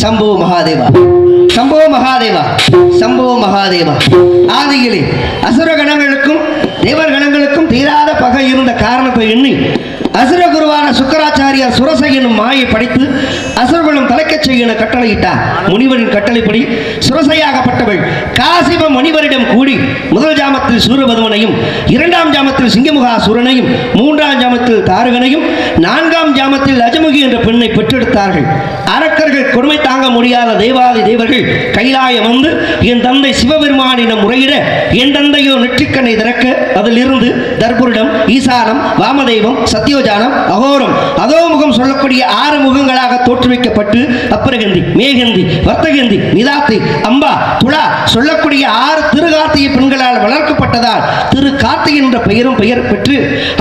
சம்போ மகாதேவா, சம்போ மகாதேவா, சம்போ மகாதேவா. ஆதியிலே அசுர கணங்களுக்கும் தேவர் கணங்களுக்கும் தீராத பகை இருந்த காரணத்தை எண்ணி அசுர குருவான சுக்கராச்சாரியார் சுரசை என்னும் மாயை படைத்து அசுரகுலம் தலைக்கச் செய்ய கட்டளையிட்டார். முனிவரின் கட்டளைப்படி சுரசையாகப்பட்டவள் காசிப முனிவரிடம் கூடி முதல் ஜாமத்தில் சூரபதுமனையும், இரண்டாம் ஜாமத்தில் சிங்கமுகாசுரனையும், மூன்றாம் ஜாமத்தில் தாரகனையும், நான்காம் ஜாமத்தில் அஜமுகி என்ற பெண்ணை பெற்றெடுத்தார்கள். அரக்கர்கள் கொடுமை தாங்க முடியாத தேவாதி தேவர்கள் கைலாயம் வந்து என் தந்தை சிவபெருமானிடம் முறையிட என் தந்தையோ நெற்றிக்கண்ணை திறக்க அதிலிருந்து தர்புரிடம், ஈசானம், வாமதேவம், சத்யோஜானம், அகோரம், அதோமுகம் சொல்லக்கூடிய 6 முகங்களாக தோற்றுவிக்கப்பட்டு அப்ரகந்தி, மேகந்தி, வர்த்தகந்தி, நிதாத்தை, அம்பா, துளா சொல்லக்கூடிய 6 திருகார்த்திகை பெண்களால் வளர்க்கப்பட்டதால் திரு கார்த்திகை என்ற பெயரும் பெயர் பெற்று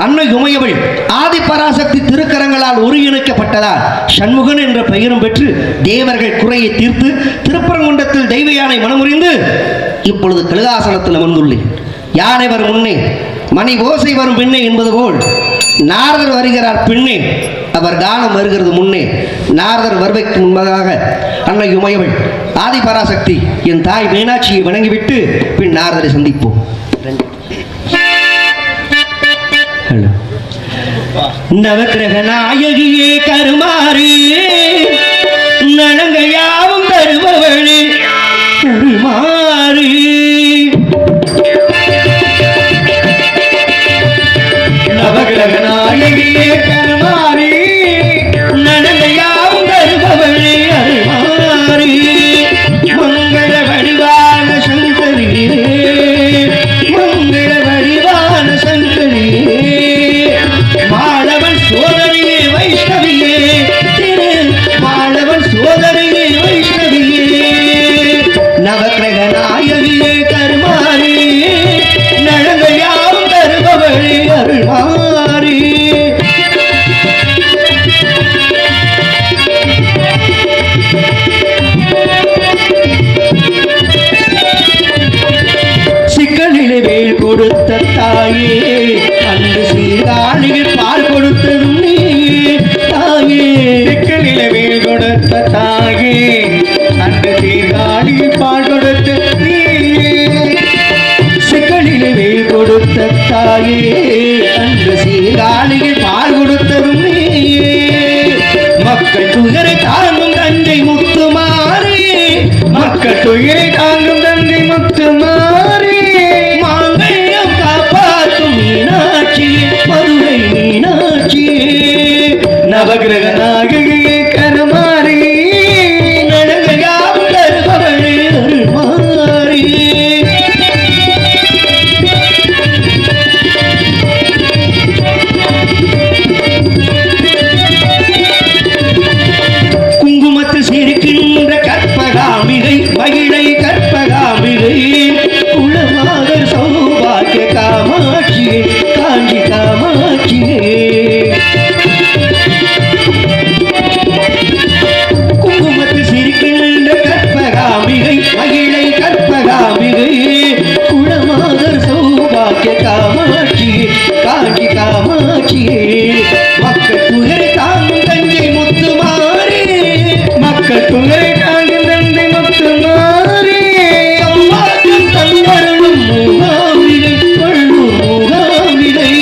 அன்னை உமையவள் ஆதி பராசக்தி திருக்கரங்களால் ஒருங்கிணைக்கப்பட்டதால் சண்முகன் என்ற பெயரும் பெற்று தேவர்கள் குறையை தீர்த்து திருப்பரங்குன்றத்தில் தெய்வ யானை மனமுறிந்து இப்பொழுது கழுகாசனத்தில் அமர்ந்துள்ளேன். யானை வரும் முன்னே மணி ஓசை வரும் பெண்ணே என்பது போல் நாரதர் வருகிறார் பெண்ணே, அவர் கானம் வருகிறது முன்னே. நாரதர் வருவைக்கு முன்பதாக அன்னை உமையவள் ஆதி பராசக்தி என் தாய் மீனாட்சியை வணங்கிவிட்டு பின் நாரதரை சந்திப்போம். நவக்கிரக நாயகியே கருமாறு நலங்கையாவும் தருபவளே கருமாறு. நவக்கிரக நாயகியே கருமாறு நலங்கையாவும் தருபவளே அருமாறு. மங்கள வடிவான சங்கரியே, மங்கள வடிவான சங்கரியே, மாளவன் சோதரியே வைஷ்ணவியே, திரு மாளவன் சோதரியே வைஷ்ணவியே. நவக்கிரக நாயகியே கருமாரி நலங்கையாவும் தருபவளே அருள்மாரி. சிக்கலிலே வேல் கொடுத்த தாயே, அன்று சீர்காழியில் பால் கொடுத்ததும் நீ தாயே. சிக்கலிலே வேல் கொடுத்த தாயே, அன்று சீர்காழியில் பால் கொடுத்த நீ. சிக்கலிலே வேல் கொடுத்த தாயே, அன்று சீர்காழியில் பால் கொடுத்ததும் நீயே. மக்கள் துயரை தாங்கும் தஞ்சை முத்துமாரி, மக்கள் துயரை தாங்கும் தஞ்சை முத்துமாரி. மாங்கல்யம் காப்பாற்றும் மீனாட்சி, மதுரை மீனாட்சி. நவக்கிரக நாயகியே கருமாரி நலங்கையாவும் தருபவளே அருள்மாரி. குங்குமத்தில் சிரிக்கின்ற கற்பகாமிகை, மகிழை கற்பகாமிகை, குலமாதர் சௌபாகிய காமாட்சியே, காஞ்சி காமாட்சியே. குங்குமத்தில் சிரிக்கின்ற கற்பகாமிகை, மகிழை கற்பகாமிகை, குலமாதர் சௌபாகிய காமாட்சியே, காஞ்சி காமாட்சியே. மக்கள் துயரை தாங்கும் தஞ்சை முத்துமாரி, மக்கள் துயரை தாங்கும் தஞ்சை முத்துமாரி. சம்பாக்கும் தந்தருளும் மூகாம்பிகை, வள்ளூர் மூகாம்பிகை.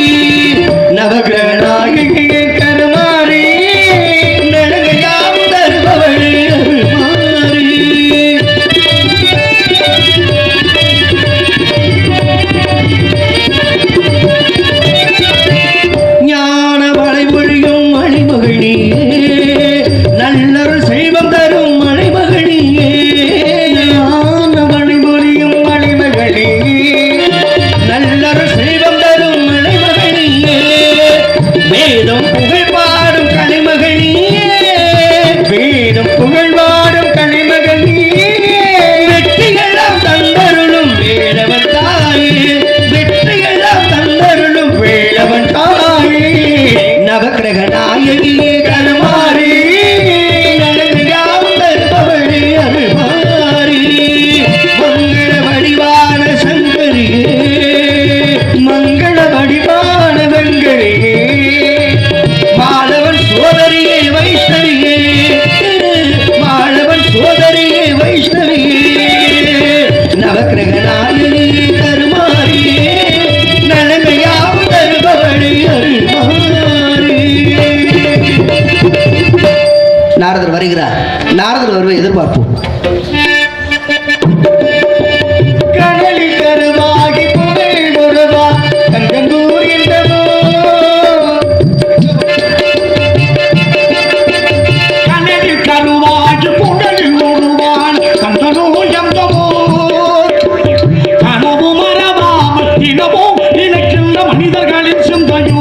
நவக்கிரக நாயகியே கருமாரி நலங்கையாவும் தருபவளே அருள்மாரி. ஞான வளைமொழியும் மணிமகளியே, நல்லருள் செல்வம் தரும் மணிமகளியே. ஞான வளைமொழியும் மணிமகளியே, நல்லருள் செல்வம் தரும் மணிமகளியே. வேதம் புகழ் பாடும் கலைமகளியே, வேதம் புகழ் பாடும் கலைமகளியே. வெற்றியெல்லாம் தந்தருளும் வேலவன் தாயே, வெற்றியெல்லாம் தந்தருளும் வேலவன் தாயே. நவக்கிரக நாயகியே கருமாரி நலங்கையாவும் தருபவளே அருள்மாரி. மங்கள வடிவான சங்கரியே, மங்கள வடிவான வெங்கரியே, மாளவன் சோதரியே வைஷ்ணவியே, மாளவன் நாரதர் வருகிறார். நாரதர் வருவதை எதிர்பார்ப்போம். கடலில் கருவாகி புகழ் முருவா தங்கந்தூர் என்றவோ கடலில் கருவாகி புகழ் முருவான் தங்கநூல் எந்தவோ கனவு மரபாமல் தினமும் நினைக்கின்ற மனிதர்களின் சிந்தையோ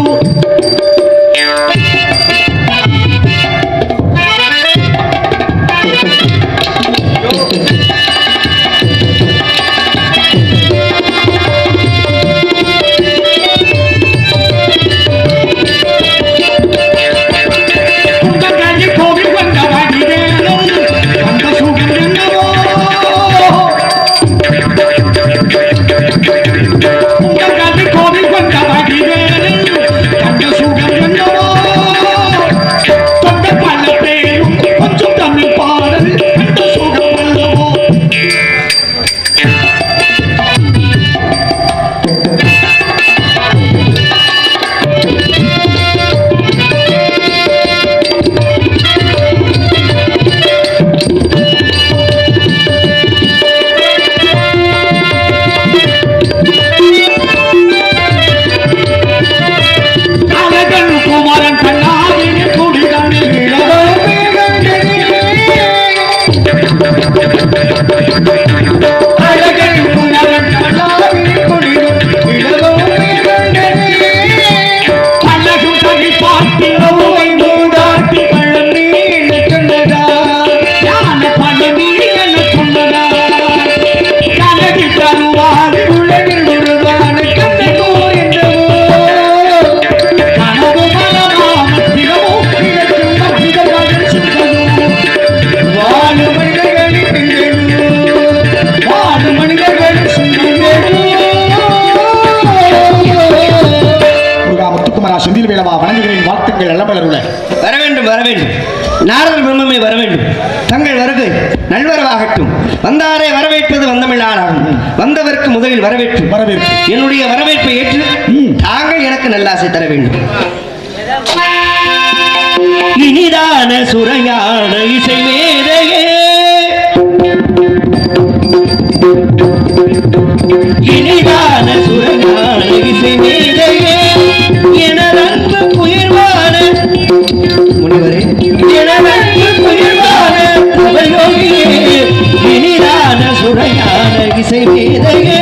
வர வேண்டும் வர வேண்டும். நாரதர் பிரம்மே வர வேண்டும். தங்கள் வருகை நல்வரவாகட்டும். வந்தாரே வரவேற்பது வந்தமிழானாகும். வந்தவருக்கு முதலில் வரவேற்பு. என்னுடைய வரவேற்பை ஏற்று தாங்கள் எனக்கு நல்லாசை தர வேண்டும். இனிதான சுரையான இசை மேதையே, இனிதான சுரையான இசை மேதையே, எனதன்பு புயர்வான முனிவரே, எனதன்பு புயர்வான அவயோகியே, இனிதான சுரையான இசை மேதையே,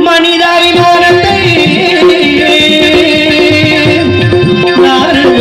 மனிதாபிமானத்தை நாரதரே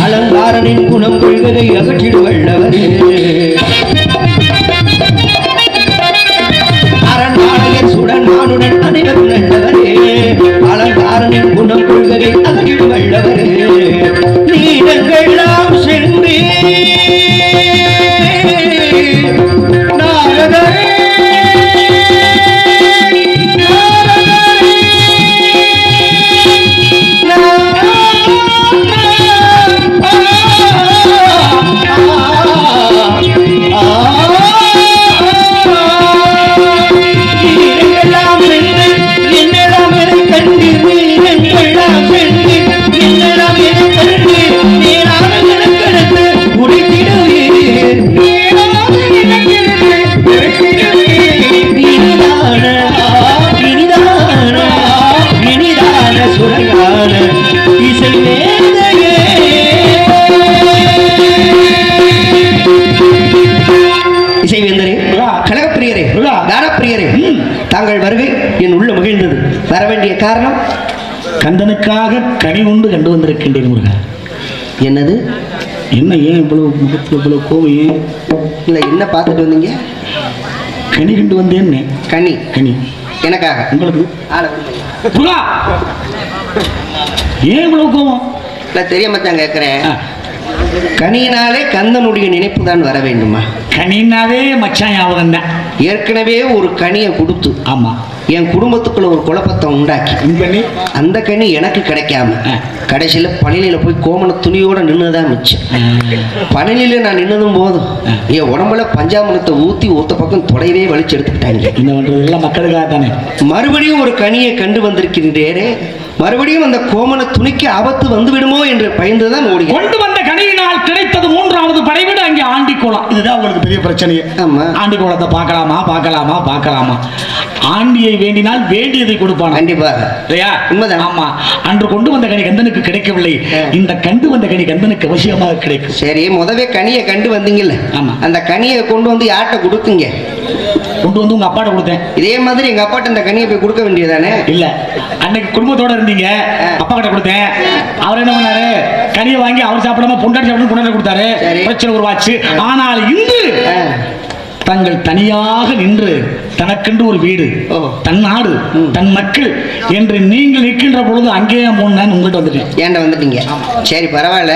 அலங்காரனின் குணம் கொள்வதை அகற்றிடுவல்லவரே, அரண்மாளையர் சுடன் மானுடன் அனைவரும் நல்லவரே, அலங்காரனின் குணம் கொள்வதை அகற்றிடுவல்லவரே, நீடங்கெல்லாம் சென்றே நாரதரே முடித்திடுவே காரணம்? கந்தனுக்காக கனி உண்டு கண்டு வந்திருக்கின்றேன் முருகா. என்னது? என்ன ஏன் இவ்வளவு முகத்தில் இவ்வளவு கோவம் ஏன்? இல்லை, என்ன பார்த்துட்டு வந்தீங்க? கனி கண்டு வந்தேன்னு. கனி? கனி எனக்காக? உங்களுக்கு முருகா ஏன் இவ்வளவு கோவம்? இல்லை, தெரியாம தான் கேட்குறேன். கனியினாலே கந்தனுடைய நினைப்பு தான் வர வேண்டுமா? கனினாவே மச்சான் ஞாபகம் தான். ஏற்கனவே ஒரு கனியை கொடுத்து, ஆமா, என் குடும்பத்துக்குள்ள ஒரு குழப்பத்தை உண்டாக்கி அந்த கனி எனக்கு கிடைக்காம கடைசியில பழனியில போய் கோமண துணியோட நின்றுதான் மிச்சம். பழனியில நான் நின்னதும் போதும் என் உடம்புல பஞ்சாமரத்தை ஊத்தி ஒத்த பக்கம் தொடையவே வலிச்சு எடுத்துக்கிட்டாங்க. என்ன பண்றது, எல்லாம் மக்களுக்காக தானே. மறுபடியும் ஒரு கனியை கண்டு வந்திருக்கின்றேனே, மறுபடியும் அந்த கோமண துணிக்கு ஆபத்து வந்து விடுமோ என்று பயந்துதான் ஓடி. கொண்டு வந்த கனியினால் கிடைத்தது 3வது படைவிடு அங்கே ஆண்டிக்கோளம். இதுதான் உங்களுக்கு பெரிய பிரச்சனையே. ஆமா, ஆண்டிக்கோளத்தை பார்க்கலாமா பார்க்கலாமா பார்க்கலாமா? ஆண்டியை வேண்டினால் வேண்டியதை கொடுப்பான். கண்டிப்பாக. உண்மைதான். ஆமா, அன்று கொண்டு வந்த கனி கந்தனுக்கு கிடைக்கவில்லை. இந்த கண்டு வந்த கனி கந்தனுக்கு அவசியமாக கிடைக்கும். சரி, முதவே கனியை கண்டு வந்தீங்கல்ல, ஆமா, அந்த கனியை கொண்டு வந்து யார்கிட்ட கொடுத்தீங்க? கொண்டு வந்து உங்க அப்பாட்ட கொடுத்தேன். இதே மாதிரி எங்க அப்பாட்ட இந்த கனியை போய் கொடுக்க வேண்டியதானே? இல்ல, அன்னைக்கு குடும்பத்தோட இருந்தீங்க, அப்பா கிட்ட கொடுத்தேன். அவர் என்ன பண்ணாரு, கனியை வாங்கி அவர் சாப்பிடாம பொண்டாட்டி சாப்பிட்டு கொண்டாந்து கொடுத்தாரு. பிரச்சனை உருவாச்சு. ஆனால் இன்று தங்கள் தனியாக நின்று தனக்கென்று ஒரு வீடு, தன் நாடு, தன் மக்கள் என்று நீங்கள் நிற்கின்ற பொழுது அங்கேயே நான் உங்கள்கிட்ட வந்துட்டேன். ஏன்டா வந்துட்டீங்க? சரி, பரவாயில்ல.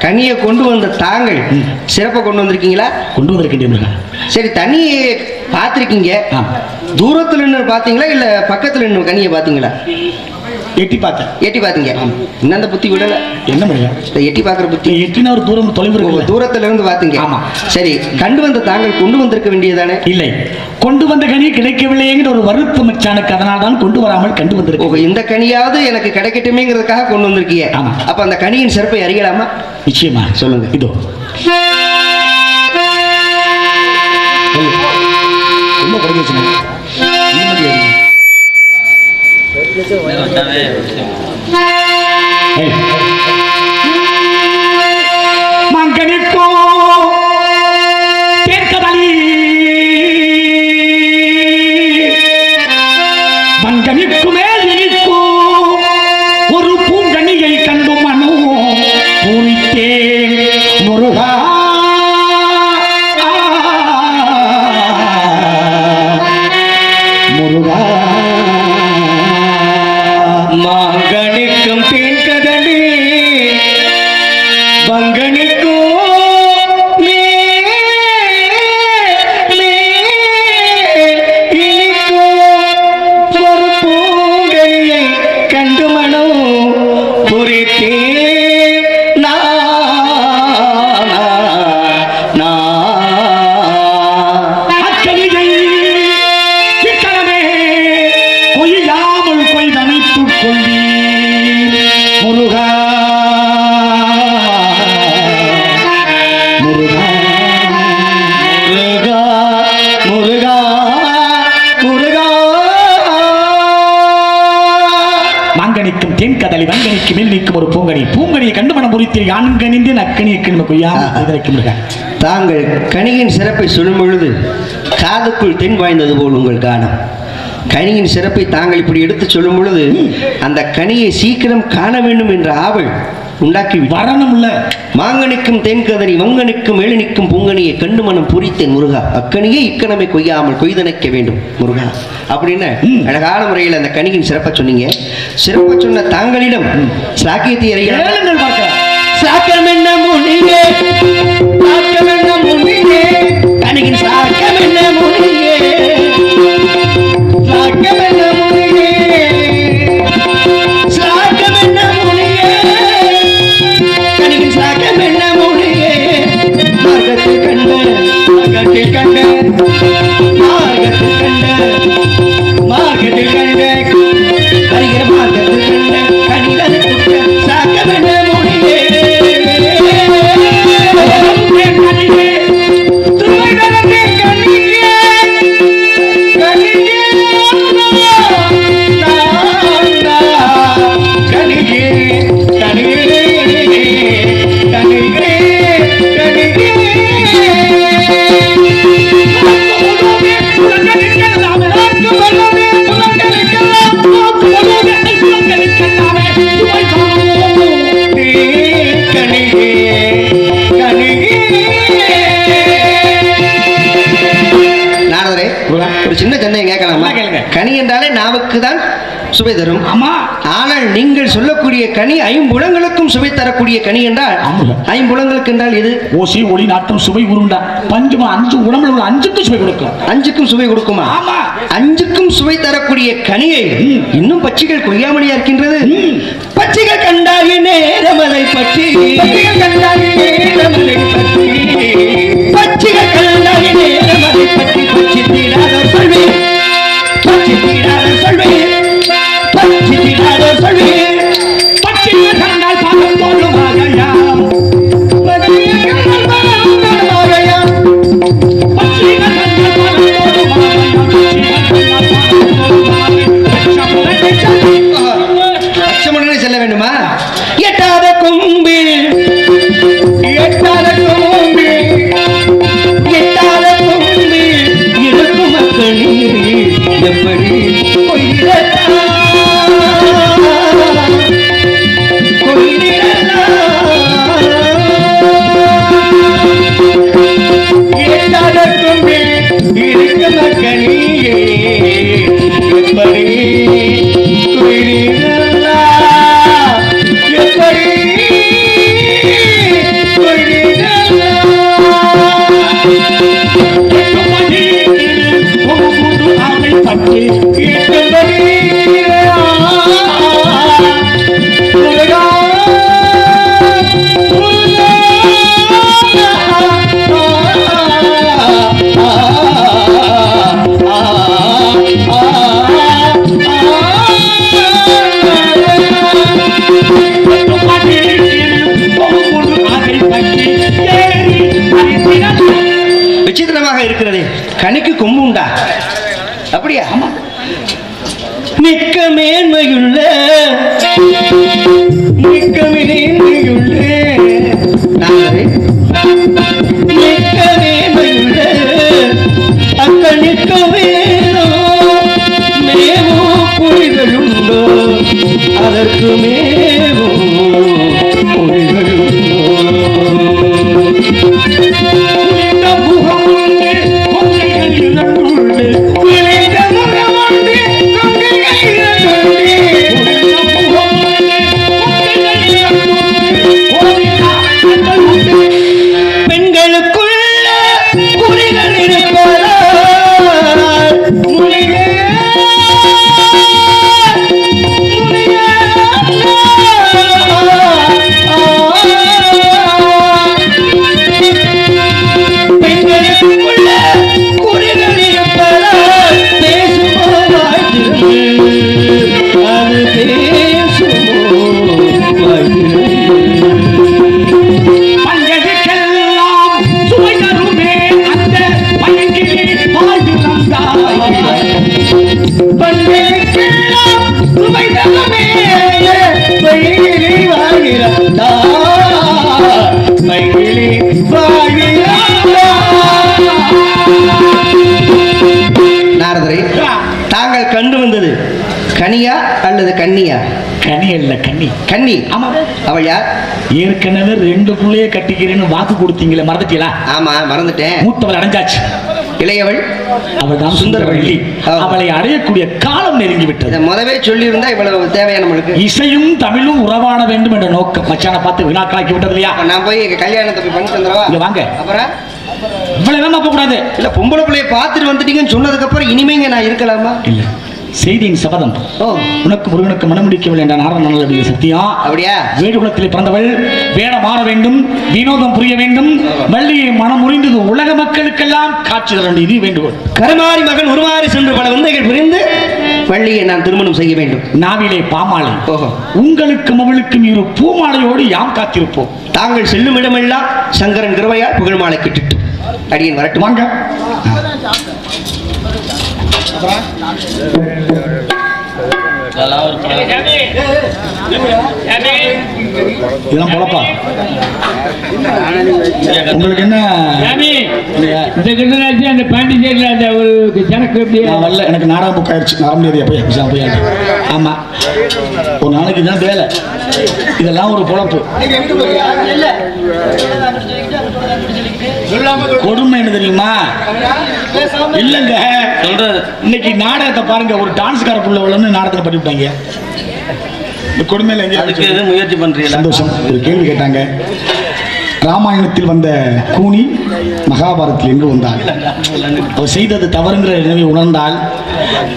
கனியை கொண்டு வந்த தாங்கள் சிறப்பை கொண்டு வந்திருக்கீங்களா? கொண்டு வந்திருக்கின்றீர்கள். சரி, தண்ணியை பார்த்துருக்கீங்க. தூரத்தில் நின்று பார்த்தீங்களா இல்லை பக்கத்தில் நின்று கனியை பார்த்தீங்களா? எட்டி பார்த்தேன். எட்டி பார்த்தீங்க? இன்னும் அந்த புத்தி விடலை. என்ன பண்ணுங்க, எட்டி பார்க்குற புத்தி? எட்டினா ஒரு தூரம் தொலைவு இருக்கு. தூரத்துல இருந்து பார்த்தீங்க. ஆமா. சரி, கண்டு வந்த தாங்கள் கொண்டு வந்திருக்க வேண்டியதானே? இல்லை, கொண்டு வந்த கனி கிடைக்கவில்லைங்கிற ஒரு வருத்தம் மச்சானுக்கு, அதனால தான் கொண்டு வராமல் கண்டு வந்திருக்கு. இந்த கனியாவது எனக்கு கிடைக்கட்டுமேங்கிறதுக்காக கொண்டு வந்திருக்கீங்க. ஆமா. அப்ப அந்த கனியின் சிறப்பை அறியலாமா? நிச்சயமா, சொல்லுங்க. இதோ ரொம்ப குறைஞ்சிச்சு. மங்கனிக்கோ தேர்கதலி, மங்கனிக்கு மேல் இனிக்கோ ஒரு பூங்கனியை கண்டு மனோ பூரித்தே முருகா. முருகா மாங்கனிக்கும் தேன்கதலி, மங்கனிக்கோ இனிக்கோ ஒரு பூங்கனியை கண்டு மனோ புரித்தே அக்கனியை சிக்கனமே கொய்யாமல் கொய்தமைத்துக் கொள்ளி முருகா. முருகா முருகா முருகா முருகா. மாங்கனிக்கும் தேன் கதலி, வங்கனிக்கு மேல் நிற்கும் ஒரு பூங்கனி, பூங்கனியை கண்டு மனம் பொறித்தில் யான்கணிந்து நக்கனியை கிணம கொய்யா. தாங்கள் கனியின் சிறப்பை சொல்லும் பொழுது காதுக்குள் தென் வாய்ந்தது போல் உங்கள் காணம். கனியின் சிறப்பை தாங்கள் இப்படி எடுத்து சொல்லும் பொழுது அந்த கனியை சீக்கிரம் காண வேண்டும் என்ற ஆவல் உண்டாக்கி வரணும் இல்ல. மாங்கனிக்கும் தேன்கதனி, வங்கனிக்கும் ஏழனிக்கும் பூங்கனியை கண்டு மனம் பூரித்தேன் முருகா. அக்கனியை இக்கணமை கொய்யாமல் கொய்தனைக்க வேண்டும் முருகா அப்படின்னு அழகான முறையில் அந்த கனியின் சிறப்பை சொன்னீங்க. சிறப்பை சொன்ன தாங்களிடம் சாக்கியத்தை அறியலாம். சாக்கம் என்ன முனியே, சாக்கம் என்ன முனியே, கனியின் சாக்கம் என்ன முனியே, சாக்கம் என்ன முனியே, சாக்கம் என்ன முனியே, கனியின் சாக்கம் என்ன முனியே. மார்க்கத்தில் கண்ட, மார்க்கத்தில் கண்ட, மார்க்கத்தில் கண்ட, மார்க்கத்தில் கண்ட, வருகிற மார்க்கத்தில் கண்ட கனிகள் குட்ட சாக்கம் என்ன முனியே. கனியே ஒரு சின்ன சந்தேகம் கேட்கலாமா? கேளுங்க. கனி என்றாலே நாவுக்கு தான் சுவை தரும். ஆமா. ஆனால் நீங்கள் சொல்லக்கூடிய கனி ஐம்புலங்களுக்கும் சுவை தரக்கூடிய கனி என்றால் ஐம்புலங்களுக்கு என்றால் எது? ஓசி, ஒளி, நாட்டம், சுவை, உருண்டா, பஞ்சமா, 5 உடம்புல உள்ள 5க்கும் சுவை கொடுக்கும். 5க்கும் சுவை கொடுக்குமா? ஆமா. 5க்கும் சுவை தரக்கூடிய கனியை இன்னும் பட்சிகள் கொய்யாமலியா இருக்கின்றது. பட்சிகள் கண்டாய நேரமலை பற்றி, பட்சிகள் கண்டாய நேரமலை பற்றி, பட்சிகள் கண்டாய நேரமலை பற்றி பட்சி தீடாத சொல்வே, பட்சி தீடாத சொல்வே, பட்சி தீடாத சொல்வே, பட்சிகள் கண்டால் பாதம் தோல்லுமாகையா, பட்சிகள் கண்டால் பாதம் தோல்லுமாகையா, பட்சிகள் கண்டால் பாதம் தோல்லுமாகையா. அச்சமுடனே செல்ல வேண்டுமா? எட்டாத கொம்பில், எட்டாத கொம்பில், எட்டாத கொம்பில் இருக்கும் மக்களே எப்படி கொய்திடலாம், கொய்திடலாம். எட்டாத கொம்பில் இருக்கும் மக்களே எப்படி கொய்திடலாம், எப்படி விசித்திரமாக இருக்கிறது. கனிக்கு கொம்பு உண்டா? அப்படியா? மிக்க மேன்மையுள்ள, மிக்க மேன்மையுள்ள, மிக்க மேன்மையுள்ள அக்கள் நிற்க வேணும், மேவோ பொறிகளுண்டோ அதற்கு மேவோ பொறிகளுண்டோ. பெண்களுக்குள்ள குறிகள் இருப்பதால் முனியே, பெண்களுக்குள்ள குறிகள் இருப்பதால் பேசுமோ வாழ்த்திருந்து, அது பேசுமோ வாழ்த்திருந்து. நாரதரே, தாங்கள் கண்டு வந்தது கனியா அல்லது கன்னியா? கனி அல்ல, கன்னி. கன்னி. ஆமா. அவள் யார்? ஏற்கனவே 2 புள்ளைய கட்டிக்கிறேன்னு வாக்கு கொடுத்தீங்களே, மறந்துட்டீங்களா? ஆமா, மறந்துட்டேன். மூத்தவள் அடைஞ்சாச்சு. இளையவள் அவள் தான் சுந்தரவள்ளி. அவளை அடையக்கூடிய காலம் நெருங்கி விட்டது. முதவே சொல்லி இருந்தா இவ்வளவு தேவையான நம்மளுக்கு. இசையும் தமிழும் உறவாட வேண்டும் என்ற நோக்கம் மச்சான பார்த்து வினாக்களாக்கி விட்டது இல்லையா? நான் போய் கல்யாணத்தை போய் பண்ணி தந்துடவா? இங்க வாங்க. அப்புறம் இவ்வளவு போக கூடாது. இல்ல, பொம்பளை பிள்ளைய பார்த்துட்டு வந்துட்டீங்கன்னு சொன்னதுக்கு அப்புறம் இனிமேங்க நான் இருக்கலாமா? இல்ல, செய்தியின் சபதம். உனக்கு முருகனுக்கு மனமுடிக்கவில்லை என்ற நாரண சத்தியம். அப்படியா? வேடுகுலத்தில் பிறந்தவள், வேடம் மாற வேண்டும், வினோதம் புரிய வேண்டும், வள்ளியை மனம் முறிந்தது உலக மக்களுக்கெல்லாம் காட்சி தர வேண்டியது வேண்டுகோள். கருமாரி மகன் உருமாறி சென்று பல விந்தைகள் புரிந்து வள்ளியை நான் திருமணம் செய்ய வேண்டும். நாவிலே பாமாலை, உங்களுக்கும் அவளுக்கும் 2 பூமாலையோடு யாம் காத்திருப்போம். தாங்கள் செல்லும் இடமெல்லாம் சங்கரன் கிருபையால் புகழ் மாலை கிட்டிட்டு அடியேன் வரட்டும். வாங்க. இதெல்லாம் பொழப்பா? உங்களுக்கு என்ன இந்த கிருஷ்ணராஜ் அந்த பாண்டிச்சேரியில் அந்த ஒரு ஜனக்கு எப்படி வரல? எனக்கு நாடகம் புக் ஆயிடுச்சு, வர முடியாது. போய் எக்ஸாம் போய். ஆமா, ஒரு நாளைக்கு தான் வேலை. இதெல்லாம் ஒரு பொழப்பு. கொடுமை என்ன தெரியுமா? இல்லங்க சொல்றது, இன்னைக்கு நாடகத்தை பாருங்க, ஒரு டான்ஸ்கார புள்ள உள்ளன்னு நாடகத்தை பண்ணிவிட்டாங்க. கொடுமையில முயற்சி பண்றீங்க. சந்தோஷம். ஒரு கேள்வி கேட்டாங்க, ராமாயணத்தில் வந்த கூனி மகாபாரதத்தில் எங்கு வந்தால்? அவர் செய்தது தவறுங்கிற நினைவை உணர்ந்தால்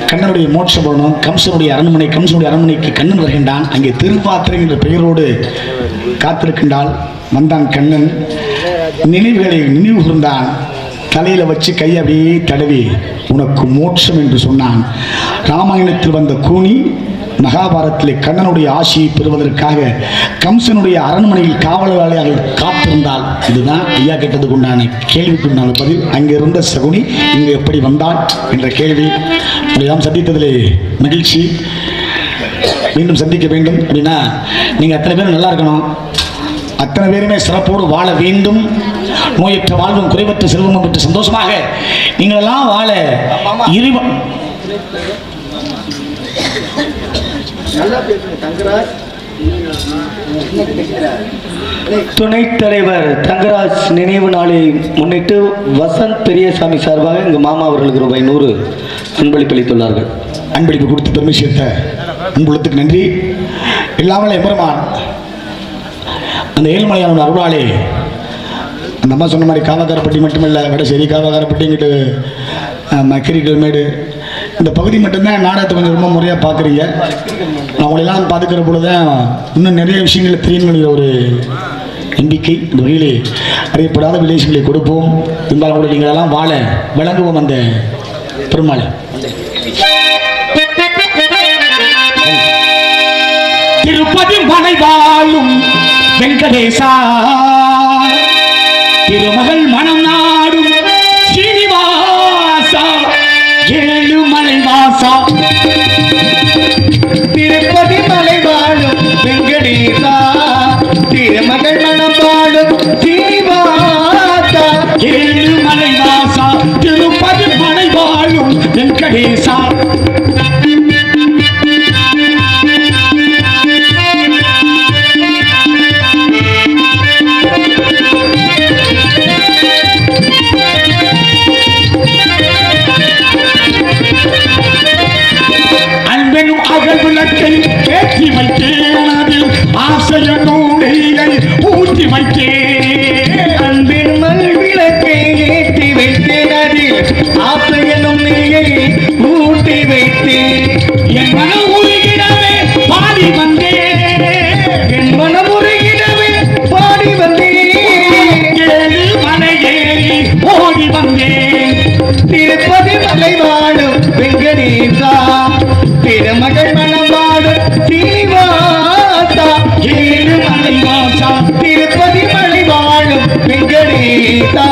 கண்ணனுடைய மோட்சம் போகணும். கம்சனுடைய அரண்மனைக்கு கண்ணன் வருகின்றான். அங்கே திருப்பாத்திரை என்ற பெயரோடு காத்திருக்கின்றால் வந்தான் கண்ணன். நினைவுகளை நினைவு கூர்ந்தான். தலையில வச்சு கையை அப்படியே தடவி உனக்கு மோட்சம் என்று சொன்னான். ராமாயணத்தில் வந்த கூனி மகாபாரதத்திலே கண்ணனுடைய ஆசியை பெறுவதற்காக கம்சனுடைய அரண்மனையில் காவலாளியாக காத்திருந்தால். இதுதான் ஐயா கேட்டதுக்கு உண்டான கேள்விக்குண்டான பதில். அங்கிருந்த சகுனி இங்கு எப்படி வந்தாள் என்ற கேள்வி. நாம் சந்தித்ததிலே மகிழ்ச்சி. மீண்டும் சந்திக்க வேண்டும் அப்படின்னா நீங்கள் அத்தனை பேரும் நல்லா இருக்கணும். அத்தனை பேருமே சிறப்போடு வாழ வேண்டும். நோயற்ற வாழ்வும் குறைவற்ற செல்வமும் பெற்று சந்தோஷமாக நீங்களெல்லாம் வாழ இறைவன் துணைத் தலைவர் தங்கராஜ் நினைவு நாளை முன்னிட்டு வசந்த் பெரியசாமி சார்பாக எங்கள் மாமா அவர்களுக்கு ரூபாய் 100 அன்பளிப்பு அளித்துள்ளார்கள். அன்பளிப்பு கொடுத்து பெருமை சேர்த்த அன்புள்ளத்துக்கு நன்றி. இல்லாமல் எம்பெருமான் அந்த ஏழுமலையான அருளாலே அந்த அம்மா சொன்ன மாதிரி காவக்காரப்பட்டி மட்டுமில்லை, வடசேரி காவக்காரப்பட்டிங்கிட்டு மக்கிரிக்கல் மேடு இந்த பகுதி மட்டும்தான் நாடகத்தை கொஞ்சம் ரொம்ப முறையாக பார்க்குறீங்க. அவங்களெல்லாம் பார்த்துக்கிற பொழுது இன்னும் நிறைய விஷயங்கள் தெரியுங்கிற ஒரு நம்பிக்கை. இந்த வகையிலே அறியப்படாத விலேஷங்களை கொடுப்போம். இருந்தாலும் கூட நீங்களெல்லாம் வாழ விளங்குவோம் அந்த பெருமாளை. திருப்பதி மலை வாழும் வெங்கடேசா, திருமகள் மனம் நாடும் ஸ்ரீனிவாசா, ஏழுமலை வாசா. திருப்பதி மலை வாழும் வெங்கடேசா, திருமகள் மனம் வாழும் ஸ்ரீனிவாசா, ஏழுமலை வாசா, திருப்பதி மலை வாழும் வெங்கடேசா. ஏற்றி வைத்தேன், அதில் ஆசைய நூலிலை ஊற்றி வைத்தேன். அன்பின் மல் விளக்கை ஏற்றி வைத்தேன், அதில் ஆசைய நுண்ணியை ஊட்டி வைத்தேன். என் மனம் உருகிடவே பாடி வந்தேன், என் மனம் உருகிடவே பாடி வந்தேன். ஏழு மலை ஏறி ஓடி வந்தேன். திருப்பதி மலை வாழும் வெங்கடேசா, திருமகள் மனம் வாழும் ஸ்ரீனிவாசா, ஏழுமலை வாசா, திருப்பதி மலை வாழும் வெங்கடேசா.